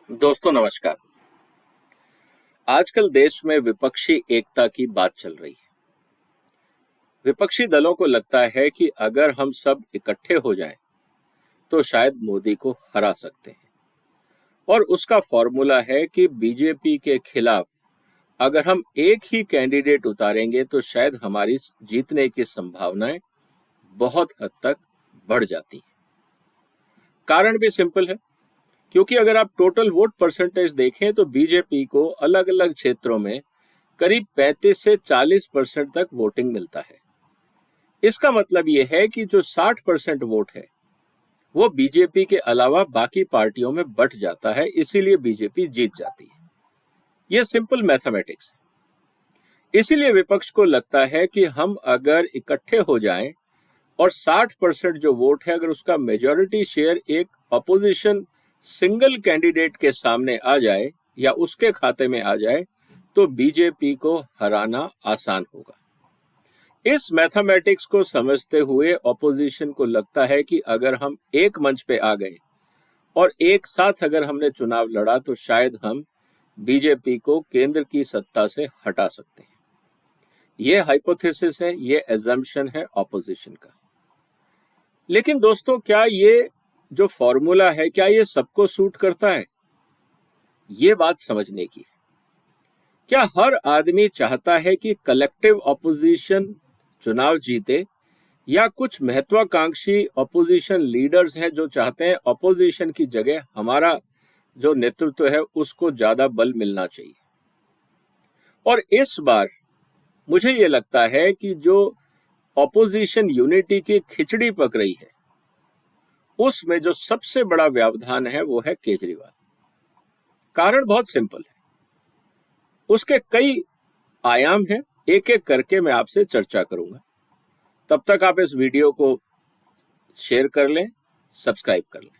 दोस्तों नमस्कार। आजकल देश में विपक्षी एकता की बात चल रही है। विपक्षी दलों को लगता है कि अगर हम सब इकट्ठे हो जाएं, तो शायद मोदी को हरा सकते हैं। और उसका फॉर्मूला है कि बीजेपी के खिलाफ अगर हम एक ही कैंडिडेट उतारेंगे तो शायद हमारी जीतने की संभावनाएं बहुत हद तक बढ़ जाती हैं। कारण भी सिंपल है, क्योंकि अगर आप टोटल वोट परसेंटेज देखें तो बीजेपी को अलग अलग क्षेत्रों में करीब 35 से 40% तक वोटिंग मिलता है। इसका मतलब यह है कि जो 60% वोट है वो बीजेपी के अलावा बाकी पार्टियों में बंट जाता है, इसीलिए बीजेपी जीत जाती है। यह सिंपल मैथमेटिक्स है। इसीलिए विपक्ष को लगता है कि हम अगर इकट्ठे हो जाएं और 60% जो वोट है अगर उसका मेजॉरिटी शेयर एक अपोजिशन सिंगल कैंडिडेट के सामने आ जाए या उसके खाते में आ जाए तो बीजेपी को हराना आसान होगा। इस मैथमेटिक्स को समझते हुए ऑपोजिशन को लगता है कि अगर हम एक मंच पे आ गए और एक साथ अगर हमने चुनाव लड़ा तो शायद हम बीजेपी को केंद्र की सत्ता से हटा सकते हैं। यह हाइपोथेसिस है, यह एजम्पशन है ऑपोजिशन का। लेकिन दोस्तों, क्या ये जो फॉर्मूला है क्या ये सबको सूट करता है? ये बात समझने की है। क्या हर आदमी चाहता है कि कलेक्टिव ऑपोजिशन चुनाव जीते, या कुछ महत्वाकांक्षी ऑपोजिशन लीडर्स हैं जो चाहते हैं ऑपोजिशन की जगह हमारा जो नेतृत्व है उसको ज्यादा बल मिलना चाहिए? और इस बार मुझे ये लगता है कि जो ऑपोजिशन यूनिटी की खिचड़ी पक रही है उसमें जो सबसे बड़ा व्यवधान है वो है केजरीवाल। कारण बहुत सिंपल है, उसके कई आयाम हैं, एक एक करके मैं आपसे चर्चा करूंगा। तब तक आप इस वीडियो को शेयर कर लें, सब्सक्राइब कर लें।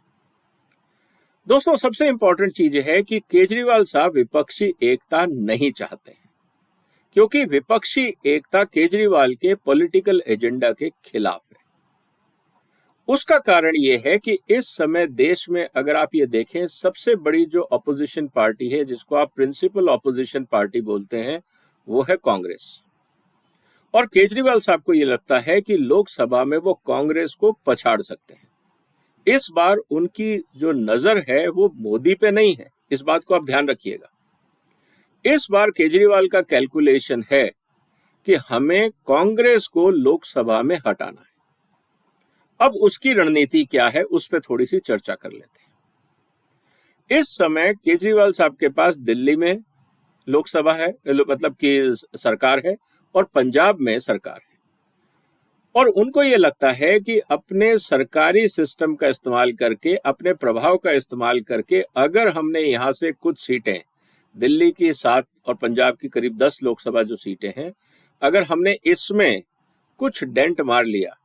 दोस्तों, सबसे इंपॉर्टेंट चीज है कि केजरीवाल साहब विपक्षी एकता नहीं चाहते हैं, क्योंकि विपक्षी एकता केजरीवाल के पॉलिटिकल एजेंडा के खिलाफ है। उसका कारण यह है कि इस समय देश में अगर आप ये देखें, सबसे बड़ी जो ऑपोजिशन पार्टी है जिसको आप प्रिंसिपल ऑपोजिशन पार्टी बोलते हैं वो है कांग्रेस। और केजरीवाल साहब को यह लगता है कि लोकसभा में वो कांग्रेस को पछाड़ सकते हैं। इस बार उनकी जो नजर है वो मोदी पे नहीं है, इस बात को आप ध्यान रखिएगा। इस बार केजरीवाल का कैलकुलेशन है कि हमें कांग्रेस को लोकसभा में हटाना है। अब उसकी रणनीति क्या है उस पर थोड़ी सी चर्चा कर लेते हैं। इस समय केजरीवाल साहब के पास दिल्ली में लोकसभा है, मतलब कि सरकार है, और पंजाब में सरकार है। और उनको ये लगता है कि अपने सरकारी सिस्टम का इस्तेमाल करके, अपने प्रभाव का इस्तेमाल करके, अगर हमने यहाँ से कुछ सीटें, दिल्ली की 7 और पंजाब की करीब 10 लोकसभा जो सीटें हैं, अगर हमने इसमें कुछ डेंट मार लिया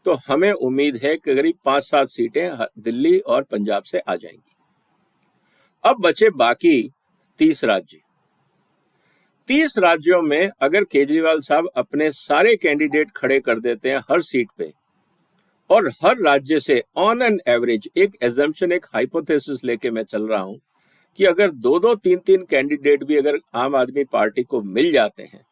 तो हमें उम्मीद है कि करीब 5-7 सीटें दिल्ली और पंजाब से आ जाएंगी। अब बचे बाकी 30 राज्य। 30 राज्यों में अगर केजरीवाल साहब अपने सारे कैंडिडेट खड़े कर देते हैं हर सीट पे, और हर राज्य से ऑन एन एवरेज, एक एजम्पशन, एक हाइपोथेसिस लेके मैं चल रहा हूं कि अगर 2-2, 3-3 कैंडिडेट भी अगर आम आदमी पार्टी को मिल जाते हैं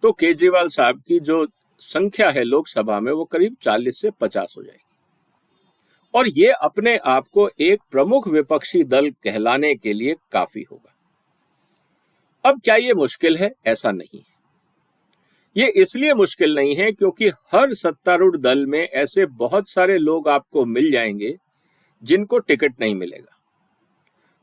तो केजरीवाल साहब की जो संख्या है लोकसभा में वो करीब 40 से 50 हो जाएगी, और ये अपने आप को एक प्रमुख विपक्षी दल कहलाने के लिए काफी होगा। अब क्या ये मुश्किल है? ऐसा नहीं है। ये इसलिए मुश्किल नहीं है क्योंकि हर सत्तारूढ़ दल में ऐसे बहुत सारे लोग आपको मिल जाएंगे जिनको टिकट नहीं मिलेगा।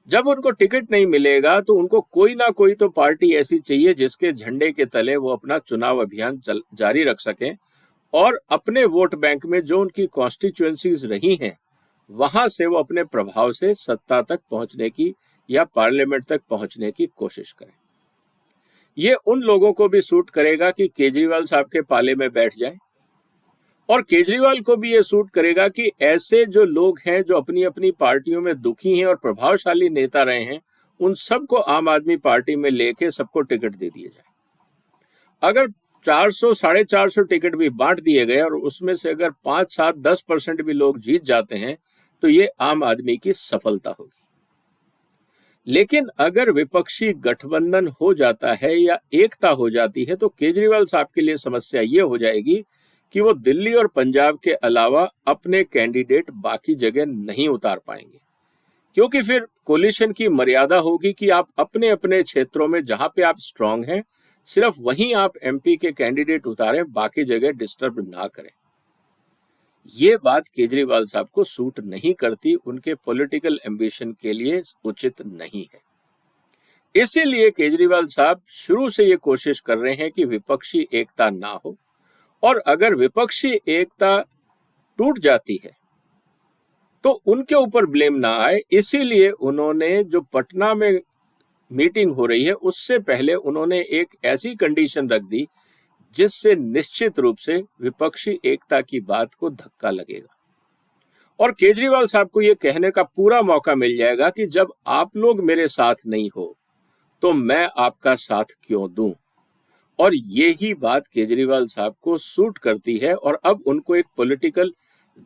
जब उनको टिकट नहीं मिलेगा तो उनको कोई ना कोई तो पार्टी ऐसी चाहिए जिसके झंडे के तले वो अपना चुनाव अभियान जारी रख सकें, और अपने वोट बैंक में जो उनकी कॉन्स्टिट्यूएंसीज रही हैं वहां से वो अपने प्रभाव से सत्ता तक पहुंचने की या पार्लियामेंट तक पहुंचने की कोशिश करें। ये उन लोगों को भी सूट करेगा कि केजरीवाल साहब के पाले में बैठ जाएं, और केजरीवाल को भी ये सूट करेगा कि ऐसे जो लोग हैं जो अपनी अपनी पार्टियों में दुखी हैं और प्रभावशाली नेता रहे हैं, उन सबको आम आदमी पार्टी में लेके सबको टिकट दे दिए जाए। अगर 400, 450 टिकट भी बांट दिए गए और उसमें से अगर 5, 7, 10% भी लोग जीत जाते हैं तो ये आम आदमी की सफलता होगी। लेकिन अगर विपक्षी गठबंधन हो जाता है या एकता हो जाती है तो केजरीवाल साहब के लिए समस्या ये हो जाएगी कि वो दिल्ली और पंजाब के अलावा अपने कैंडिडेट बाकी जगह नहीं उतार पाएंगे, क्योंकि फिर कोलिशन की मर्यादा होगी कि आप अपने अपने क्षेत्रों में जहां पे आप स्ट्रांग हैं सिर्फ वहीं आप एमपी के कैंडिडेट उतारें, बाकी जगह डिस्टर्ब ना करें। ये बात केजरीवाल साहब को सूट नहीं करती, उनके पॉलिटिकल एम्बिशन के लिए उचित नहीं है। इसीलिए केजरीवाल साहब शुरू से ये कोशिश कर रहे हैं कि विपक्षी एकता ना हो, और अगर विपक्षी एकता टूट जाती है तो उनके ऊपर ब्लेम ना आए, इसीलिए उन्होंने जो पटना में मीटिंग हो रही है उससे पहले उन्होंने एक ऐसी कंडीशन रख दी जिससे निश्चित रूप से विपक्षी एकता की बात को धक्का लगेगा, और केजरीवाल साहब को यह कहने का पूरा मौका मिल जाएगा कि जब आप लोग मेरे साथ नहीं हो तो मैं आपका साथ क्यों दूं। और यही बात केजरीवाल साहब को सूट करती है, और अब उनको एक पॉलिटिकल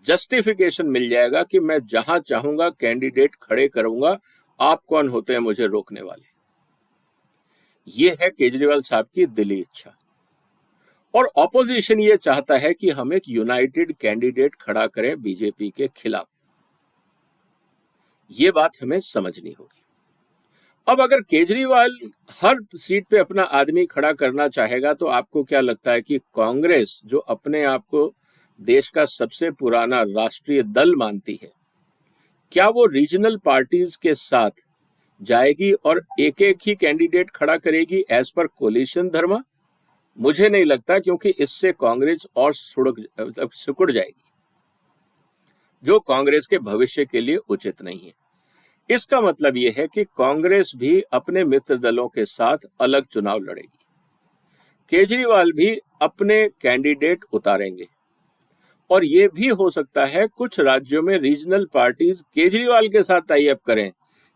जस्टिफिकेशन मिल जाएगा कि मैं जहां चाहूंगा कैंडिडेट खड़े करूंगा, आप कौन होते हैं मुझे रोकने वाले। ये है केजरीवाल साहब की दिली इच्छा। और ऑपोजिशन ये चाहता है कि हम एक यूनाइटेड कैंडिडेट खड़ा करें बीजेपी के खिलाफ। ये बात हमें समझनी होगी। अब अगर केजरीवाल हर सीट पे अपना आदमी खड़ा करना चाहेगा तो आपको क्या लगता है कि कांग्रेस, जो अपने आप को देश का सबसे पुराना राष्ट्रीय दल मानती है, क्या वो रीजनल पार्टीज के साथ जाएगी और एक एक ही कैंडिडेट खड़ा करेगी एज पर कोलिशन धर्मा? मुझे नहीं लगता, क्योंकि इससे कांग्रेस और सिकुड़ जाएगी, जो कांग्रेस के भविष्य के लिए उचित नहीं है। इसका मतलब यह है कि कांग्रेस भी अपने मित्र दलों के साथ अलग चुनाव लड़ेगी, केजरीवाल भी अपने कैंडिडेट उतारेंगे, और यह भी हो सकता है कुछ राज्यों में रीजनल पार्टीज केजरीवाल के साथ टाई अप करें,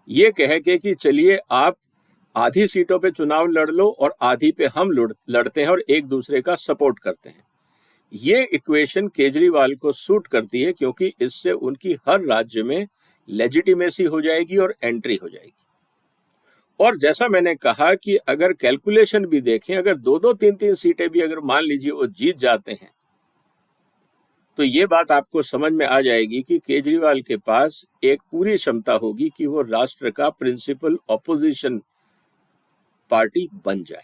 ये कह के कि चलिए आप आधी सीटों पे चुनाव लड़ लो और आधी पे हम लड़ते हैं और एक दूसरे का सपोर्ट करते हैं। ये इक्वेशन केजरीवाल को सूट करती है, क्योंकि इससे उनकी हर राज्य में लेजिटिमेसी हो जाएगी और एंट्री हो जाएगी। और जैसा मैंने कहा कि अगर कैलकुलेशन भी देखें, अगर 2-2, 3-3 सीटें भी अगर मान लीजिए वो जीत जाते हैं, तो ये बात आपको समझ में आ जाएगी कि केजरीवाल के पास एक पूरी क्षमता होगी कि वो राष्ट्र का प्रिंसिपल ऑपोजिशन पार्टी बन जाए,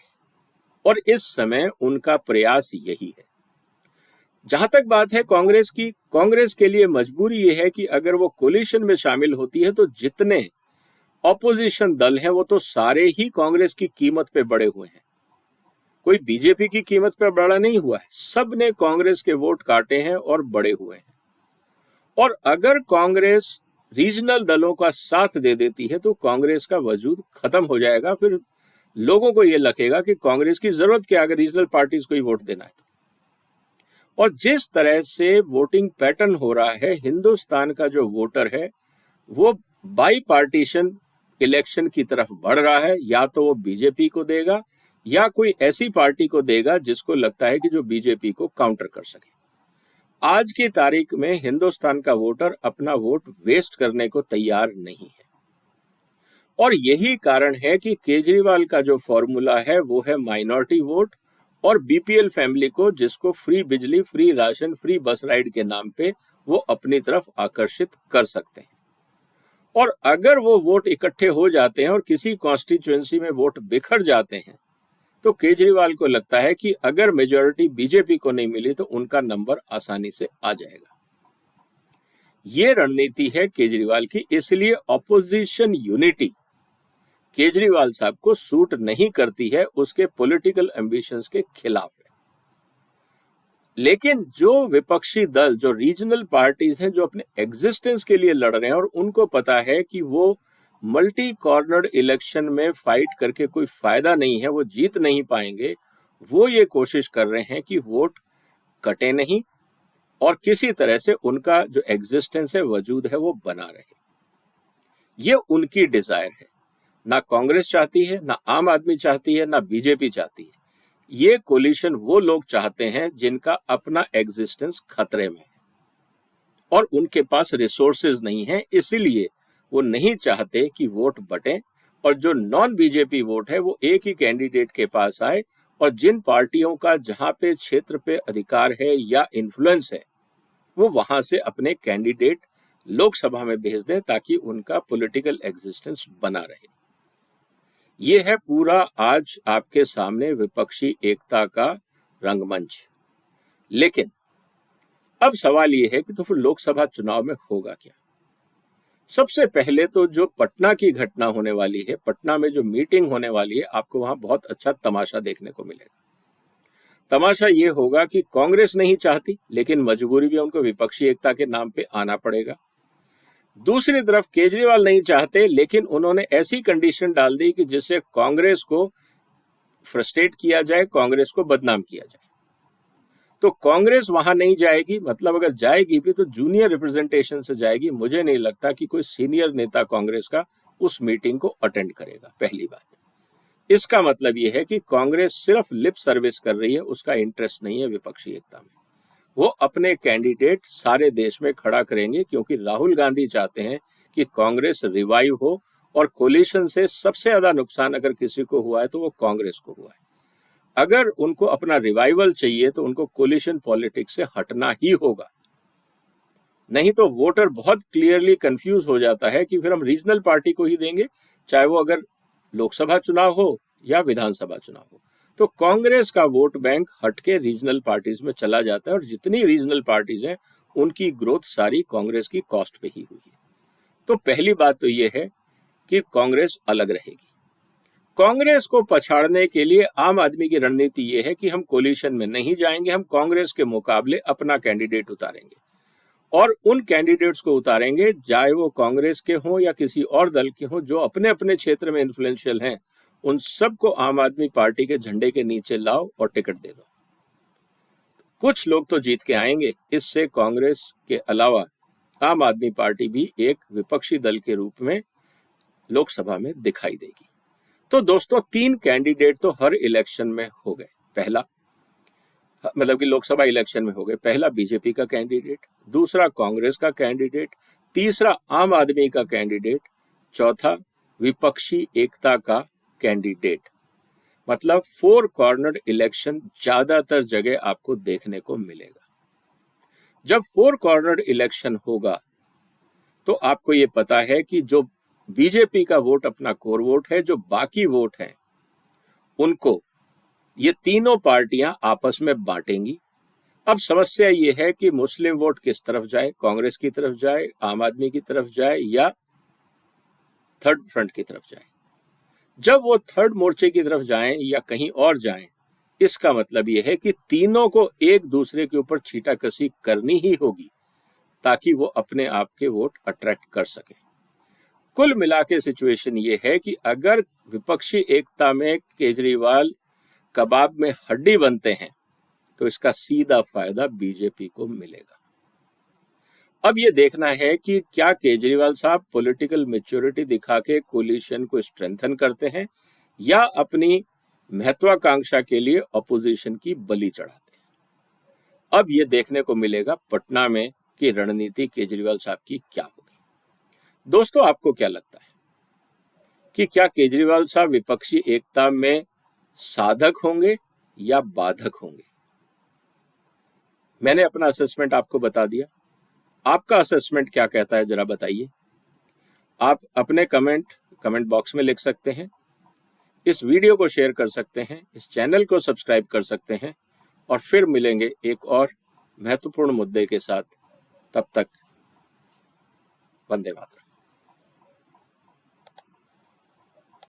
और इस समय उनका प्रयास यही है। जहां तक बात है कांग्रेस की, कांग्रेस के लिए मजबूरी यह है कि अगर वो कोलिशन में शामिल होती है तो जितने ऑपोजिशन दल हैं वो तो सारे ही कांग्रेस की कीमत पे बड़े हुए हैं, कोई बीजेपी की कीमत पे बड़ा नहीं हुआ है, सब ने कांग्रेस के वोट काटे हैं और बड़े हुए हैं। और अगर कांग्रेस रीजनल दलों का साथ दे देती है तो कांग्रेस का वजूद खत्म हो जाएगा, फिर लोगों को यह लगेगा कि कांग्रेस की जरूरत क्या, अगर रीजनल पार्टीज को ही वोट देना है तो। और जिस तरह से वोटिंग पैटर्न हो रहा है, हिंदुस्तान का जो वोटर है वो बाई पार्टीशन इलेक्शन की तरफ बढ़ रहा है, या तो वो बीजेपी को देगा या कोई ऐसी पार्टी को देगा जिसको लगता है कि जो बीजेपी को काउंटर कर सके। आज की तारीख में हिंदुस्तान का वोटर अपना वोट वेस्ट करने को तैयार नहीं है, और यही कारण है कि केजरीवाल का जो फॉर्मूला है वो है माइनॉरिटी वोट और बीपीएल फैमिली को, जिसको फ्री बिजली, फ्री राशन, फ्री बस राइड के नाम पे वो अपनी तरफ आकर्षित कर सकते हैं। और अगर वो वोट इकट्ठे हो जाते हैं और किसी कॉन्स्टिट्यूएंसी में वोट बिखर जाते हैं तो केजरीवाल को लगता है कि अगर मेजॉरिटी बीजेपी को नहीं मिली तो उनका नंबर आसानी से आ जाएगा। ये रणनीति है केजरीवाल की, इसलिए ऑपोजिशन यूनिटी केजरीवाल साहब को सूट नहीं करती है, उसके पॉलिटिकल एम्बिशंस के खिलाफ है। लेकिन जो विपक्षी दल, जो रीजनल पार्टीज हैं, जो अपने एग्जिस्टेंस के लिए लड़ रहे हैं और उनको पता है कि वो मल्टी कॉर्नर्ड इलेक्शन में फाइट करके कोई फायदा नहीं है, वो जीत नहीं पाएंगे, वो ये कोशिश कर रहे हैं कि वोट कटे नहीं और किसी तरह से उनका जो एग्जिस्टेंस है, वजूद है, वो बना रहे। ये उनकी डिजायर है, ना कांग्रेस चाहती है, ना आम आदमी चाहती है, ना बीजेपी चाहती है। ये कोलिशन वो लोग चाहते हैं जिनका अपना एग्जिस्टेंस खतरे में है। और उनके पास रिसोर्सेज नहीं है, इसीलिए वो नहीं चाहते कि वोट बटे और जो नॉन बीजेपी वोट है वो एक ही कैंडिडेट के पास आए और जिन पार्टियों का जहां पे क्षेत्र पे अधिकार है या इन्फ्लुएंस है वो वहां से अपने कैंडिडेट लोकसभा में भेज दें ताकि उनका पॉलिटिकल एग्जिस्टेंस बना रहे। ये है पूरा आज आपके सामने विपक्षी एकता का रंगमंच। लेकिन अब सवाल ये है कि तो फिर लोकसभा चुनाव में होगा क्या? सबसे पहले तो जो पटना की घटना होने वाली है, पटना में जो मीटिंग होने वाली है, आपको वहां बहुत अच्छा तमाशा देखने को मिलेगा। तमाशा ये होगा कि कांग्रेस नहीं चाहती, लेकिन मजबूरी भी उनको विपक्षी एकता के नाम पे आना पड़ेगा। दूसरी तरफ केजरीवाल नहीं चाहते, लेकिन उन्होंने ऐसी कंडीशन डाल दी कि जिससे कांग्रेस को फ्रस्ट्रेट किया जाए, कांग्रेस को बदनाम किया जाए। तो कांग्रेस वहां नहीं जाएगी, मतलब अगर जाएगी भी तो जूनियर रिप्रेजेंटेशन से जाएगी। मुझे नहीं लगता कि कोई सीनियर नेता कांग्रेस का उस मीटिंग को अटेंड करेगा। पहली बात, इसका मतलब यह है कि कांग्रेस सिर्फ लिप सर्विस कर रही है, उसका इंटरेस्ट नहीं है विपक्षी एकता में। वो अपने कैंडिडेट सारे देश में खड़ा करेंगे, क्योंकि राहुल गांधी चाहते हैं कि कांग्रेस रिवाइव हो और कोलिशन से सबसे ज्यादा नुकसान अगर किसी को हुआ है तो वो कांग्रेस को हुआ है। अगर उनको अपना रिवाइवल चाहिए तो उनको कोलिशन पॉलिटिक्स से हटना ही होगा, नहीं तो वोटर बहुत क्लियरली कंफ्यूज हो जाता है कि फिर हम रीजनल पार्टी को ही देंगे, चाहे वो अगर लोकसभा चुनाव हो या विधानसभा चुनाव हो। तो कांग्रेस का वोट बैंक हटके रीजनल पार्टीज में चला जाता है और जितनी रीजनल पार्टीज हैं उनकी ग्रोथ सारी कांग्रेस की कॉस्ट पे ही हुई है। तो पहली बात तो ये है कि कांग्रेस अलग रहेगी। कांग्रेस को पछाड़ने के लिए आम आदमी की रणनीति ये है कि हम कोलिशन में नहीं जाएंगे, हम कांग्रेस के मुकाबले अपना कैंडिडेट उतारेंगे और उन कैंडिडेट्स को उतारेंगे, चाहे वो कांग्रेस के हों या किसी और दल के हों, जो अपने अपने क्षेत्र में इन्फ्लुएंशियल हैं, उन सबको आम आदमी पार्टी के झंडे के नीचे लाओ और टिकट दे दो। कुछ लोग तो जीत के आएंगे, इससे कांग्रेस के अलावा आम आदमी पार्टी भी एक विपक्षी दल के रूप में लोकसभा में दिखाई देगी। तो दोस्तों, 3 कैंडिडेट तो हर इलेक्शन में हो गए। पहला, मतलब कि लोकसभा इलेक्शन में हो गए, पहला बीजेपी का कैंडिडेट, दूसरा कांग्रेस का कैंडिडेट, तीसरा आम आदमी का कैंडिडेट, चौथा विपक्षी एकता का कैंडिडेट। मतलब 4 कॉर्नर इलेक्शन ज्यादातर जगह आपको देखने को मिलेगा। जब 4 कॉर्नर इलेक्शन होगा तो आपको ये पता है कि जो बीजेपी का वोट अपना कोर वोट है, जो बाकी वोट है उनको ये तीनों पार्टियां आपस में बांटेंगी। अब समस्या ये है कि मुस्लिम वोट किस तरफ जाए, कांग्रेस की तरफ जाए, आम आदमी की तरफ जाए या थर्ड फ्रंट की तरफ जाए। जब वो थर्ड मोर्चे की तरफ जाएं या कहीं और जाएं, इसका मतलब यह है कि तीनों को एक दूसरे के ऊपर छींटाकशी करनी ही होगी ताकि वो अपने आप के वोट अट्रैक्ट कर सके। कुल मिला के सिचुएशन ये है कि अगर विपक्षी एकता में केजरीवाल कबाब में हड्डी बनते हैं तो इसका सीधा फायदा बीजेपी को मिलेगा। अब ये देखना है कि क्या केजरीवाल साहब पॉलिटिकल मैच्योरिटी दिखा के कोलिशन को स्ट्रेंथन करते हैं या अपनी महत्वाकांक्षा के लिए ऑपोजिशन की बलि चढ़ाते हैं। अब ये देखने को मिलेगा पटना में कि रणनीति केजरीवाल साहब की क्या होगी। दोस्तों, आपको क्या लगता है कि क्या केजरीवाल साहब विपक्षी एकता में साधक होंगे या बाधक होंगे? मैंने अपना असेसमेंट आपको बता दिया, आपका असेसमेंट क्या कहता है जरा बताइए। आप अपने कमेंट बॉक्स में लिख सकते हैं, इस वीडियो को शेयर कर सकते हैं, इस चैनल को सब्सक्राइब कर सकते हैं और फिर मिलेंगे एक और महत्वपूर्ण मुद्दे के साथ। तब तक वंदे मातरम।